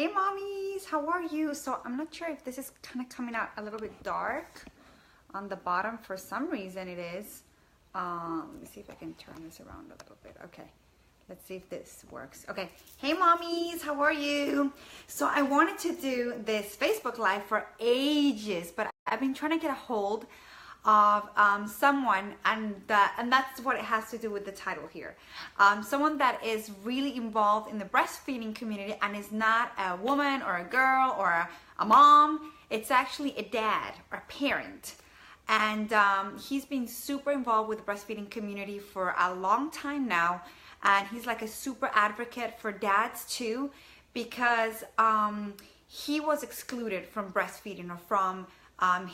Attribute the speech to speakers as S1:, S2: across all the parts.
S1: Hey mommies, how are you? So I'm not sure if this is kind of coming out a little bit dark on the bottom. For some reason it is. Let me see if I can turn this around a little bit. Okay, let's see if this works. Okay, hey mommies, how are you? So I wanted to do this Facebook Live for ages, but I've been trying to get a hold of someone, and that's what it has to do with the title here. Someone that is really involved in the breastfeeding community and is not a woman or a girl or a mom. It's actually a dad or a parent. And he's been super involved with the breastfeeding community for a long time now. And he's like a super advocate for dads too, because he was excluded from breastfeeding or from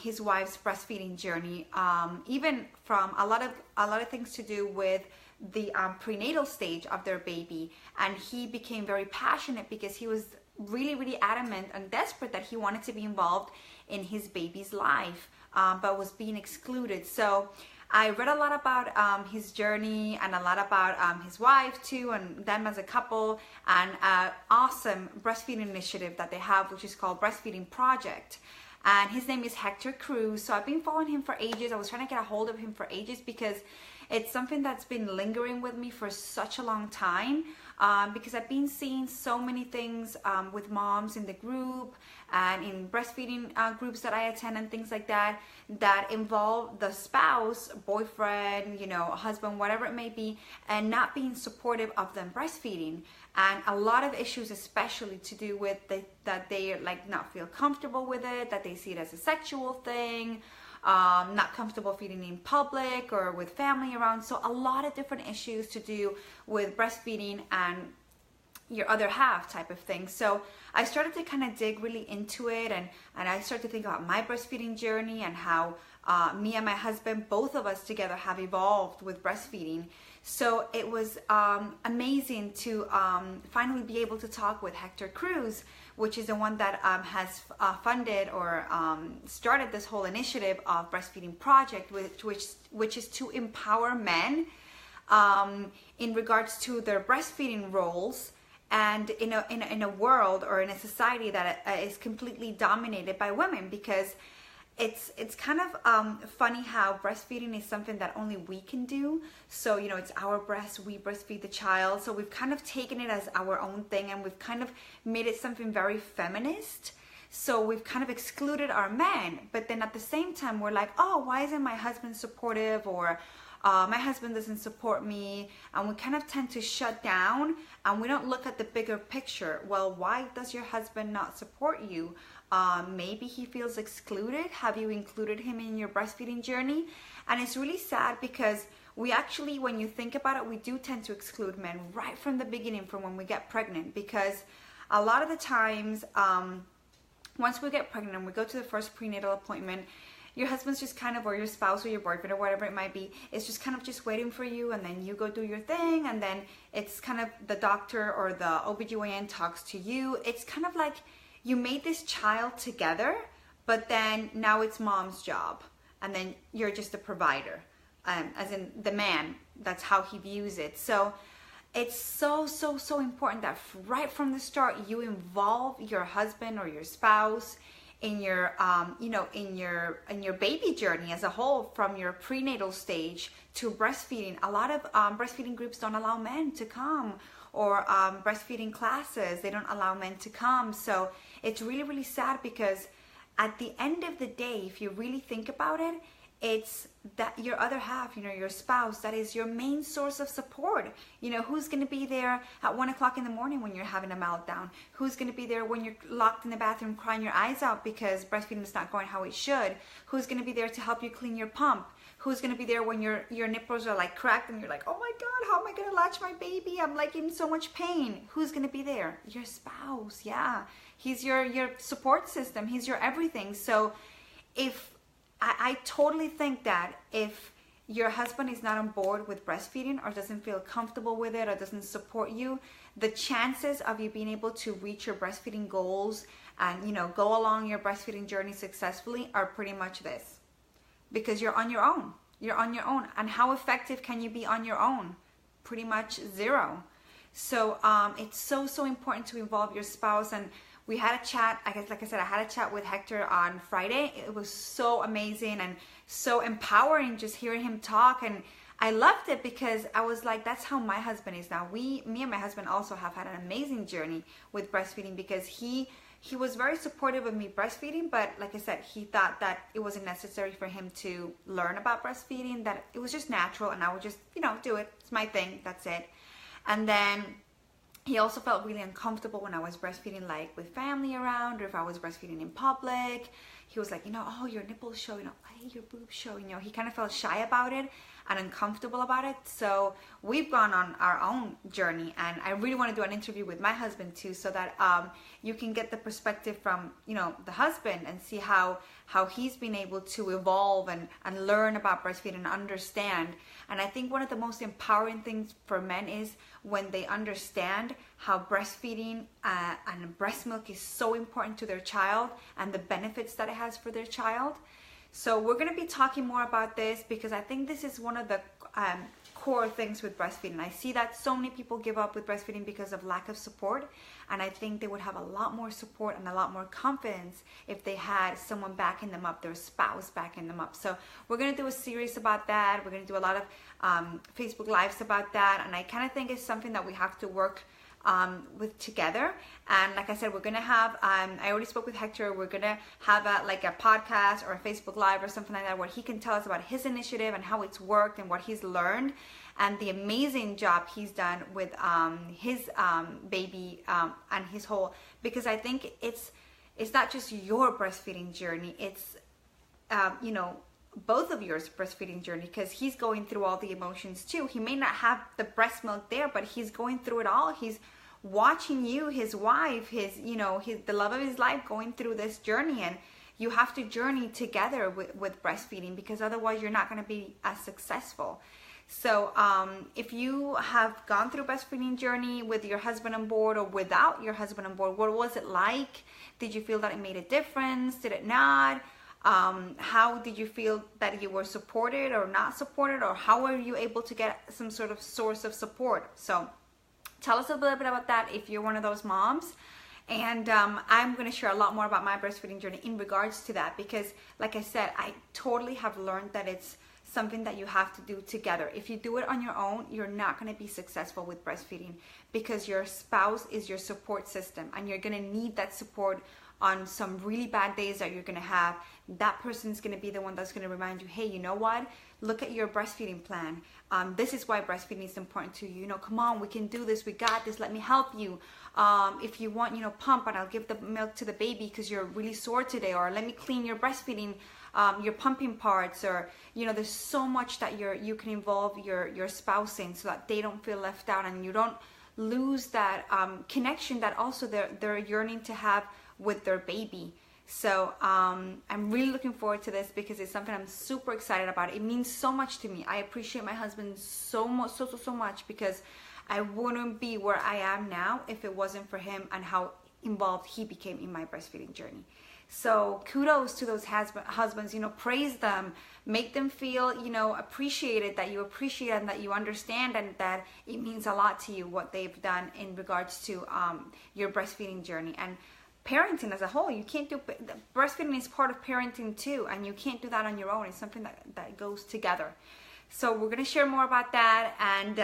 S1: his wife's breastfeeding journey, even from a lot of things to do with the prenatal stage of their baby. And he became very passionate because he was really adamant and desperate that he wanted to be involved in his baby's life, but was being excluded. So I read a lot about his journey and a lot about his wife too, and them as a couple, and an awesome breastfeeding initiative that they have, which is called Breastfeeding Project. And his name is Hector Cruz. So I've been following him for ages. I was trying to get a hold of him for ages because it's something that's been lingering with me for such a long time, because I've been seeing so many things with moms in the group and in breastfeeding groups that I attend and things like that, that involve the spouse, boyfriend, husband, whatever it may be, and not being supportive of them breastfeeding. And a lot of issues, especially to do with that they like not feel comfortable with it, that they see it as a sexual thing, not comfortable feeding in public or with family around. So a lot of different issues to do with breastfeeding and your other half type of thing. So I started to kind of dig really into it, and I started to think about my breastfeeding journey and how me and my husband, both of us together, have evolved with breastfeeding. So it was amazing to finally be able to talk with Hector Cruz, which is the one that has funded or started this whole initiative of Breastfeeding Project, which is to empower men in regards to their breastfeeding roles, and in a world or in a society that is completely dominated by women, because it's kind of funny how breastfeeding is something that only we can do. So, it's our breast, we breastfeed the child. So we've kind of taken it as our own thing, and we've kind of made it something very feminist. So we've kind of excluded our men. But then at the same time, we're like, oh, why isn't my husband supportive? Or my husband doesn't support me. And we kind of tend to shut down, and we don't look at the bigger picture. Well, why does your husband not support you? Maybe he feels excluded. Have you included him in your breastfeeding journey? And it's really sad because we actually, when you think about it, we do tend to exclude men right from the beginning, from when we get pregnant, because a lot of the times, once we get pregnant and we go to the first prenatal appointment, your husband's just kind of, or your spouse or your boyfriend or whatever it might be, is just kind of just waiting for you, and then you go do your thing, and then it's kind of the doctor or the OBGYN talks to you. It's kind of like you made this child together, but then now it's mom's job, and then you're just a provider, as in the man. That's how he views it. So it's so important that right from the start you involve your husband or your spouse in your in your baby journey as a whole, from your prenatal stage to breastfeeding. A lot of breastfeeding groups don't allow men to come, or breastfeeding classes, they don't allow men to come. So it's really sad, because at the end of the day, if you really think about it, it's that your other half, your spouse, that is your main source of support. Who's going to be there at 1 o'clock in the morning when you're having a meltdown? Who's going to be there when you're locked in the bathroom crying your eyes out because breastfeeding is not going how it should? Who's going to be there to help you clean your pump? Who's going to be there when your nipples are like cracked and you're like, oh my God, how am I going to latch my baby? I'm like in so much pain. Who's going to be there? Your spouse. Yeah. He's your support system. He's your everything. So I totally think that if your husband is not on board with breastfeeding, or doesn't feel comfortable with it, or doesn't support you, the chances of you being able to reach your breastfeeding goals and go along your breastfeeding journey successfully are pretty much this. Because you're on your own. You're on your own. And how effective can you be on your own? Pretty much zero. So it's so important to involve your spouse. And we had a chat, I guess, like I said, I had a chat with Hector on Friday. It was so amazing and so empowering just hearing him talk. And I loved it because I was like, that's how my husband is now. Me and my husband also have had an amazing journey with breastfeeding, because he was very supportive of me breastfeeding, but like I said, he thought that it wasn't necessary for him to learn about breastfeeding, that it was just natural and I would just, do it. It's my thing. That's it. And then he also felt really uncomfortable when I was breastfeeding, like with family around, or if I was breastfeeding in public. He was like, oh, your nipples show, hey, your boobs show, he kind of felt shy about it and uncomfortable about it. So we've gone on our own journey, and I really want to do an interview with my husband too, so that you can get the perspective from, the husband, and see how he's been able to evolve and learn about breastfeeding and understand. And I think one of the most empowering things for men is when they understand how breastfeeding and breast milk is so important to their child and the benefits that it has for their child. So we're going to be talking more about this, because I think this is one of the core things with breastfeeding. I see that so many people give up with breastfeeding because of lack of support, and I think they would have a lot more support and a lot more confidence if they had someone backing them up, their spouse backing them up. So we're going to do a series about that. We're going to do a lot of Facebook Lives about that, and I kind of think it's something that we have to work with together. And like I said, we're gonna have I already spoke with Hector. We're gonna have a podcast or a Facebook Live or something like that, where he can tell us about his initiative and how it's worked and what he's learned, and the amazing job he's done with his baby and his whole, because I think it's not just your breastfeeding journey, it's both of yours breastfeeding journey, because he's going through all the emotions too. He may not have the breast milk there, but he's going through it all. He's watching you, his wife, the love of his life, going through this journey, and you have to journey together with breastfeeding, because otherwise you're not going to be as successful. So if you have gone through a breastfeeding journey with your husband on board or without your husband on board, what was it like? Did you feel that it made a difference? Did it not? How did you feel that you were supported or not supported, or how were you able to get some sort of source of support? So tell us a little bit about that if you're one of those moms. And I'm going to share a lot more about my breastfeeding journey in regards to that, because like I said, I totally have learned that it's something that you have to do together. If you do it on your own, you're not going to be successful with breastfeeding, because your spouse is your support system, and you're going to need that support on some really bad days that you're going to have. That person's going to be the one that's going to remind you, hey, you know what? Look at your breastfeeding plan. This is why breastfeeding is important to you. Come on, we can do this. We got this. Let me help you. If you want, pump, and I'll give the milk to the baby because you're really sore today. Or let me clean your breastfeeding, your pumping parts. Or, there's so much that you can involve your spouse in, so that they don't feel left out, and you don't lose that connection that also they're yearning to have with their baby. So I'm really looking forward to this, because it's something I'm super excited about. It means so much to me. I appreciate my husband so much, because I wouldn't be where I am now if it wasn't for him and how involved he became in my breastfeeding journey. So kudos to those husbands, praise them, make them feel, appreciated, that you appreciate and that you understand, and that it means a lot to you what they've done in regards to your breastfeeding journey. And parenting as a whole, you can't do, breastfeeding is part of parenting too, and you can't do that on your own. It's something that goes together. So we're going to share more about that, and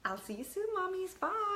S1: I'll see you soon, mommies. Bye.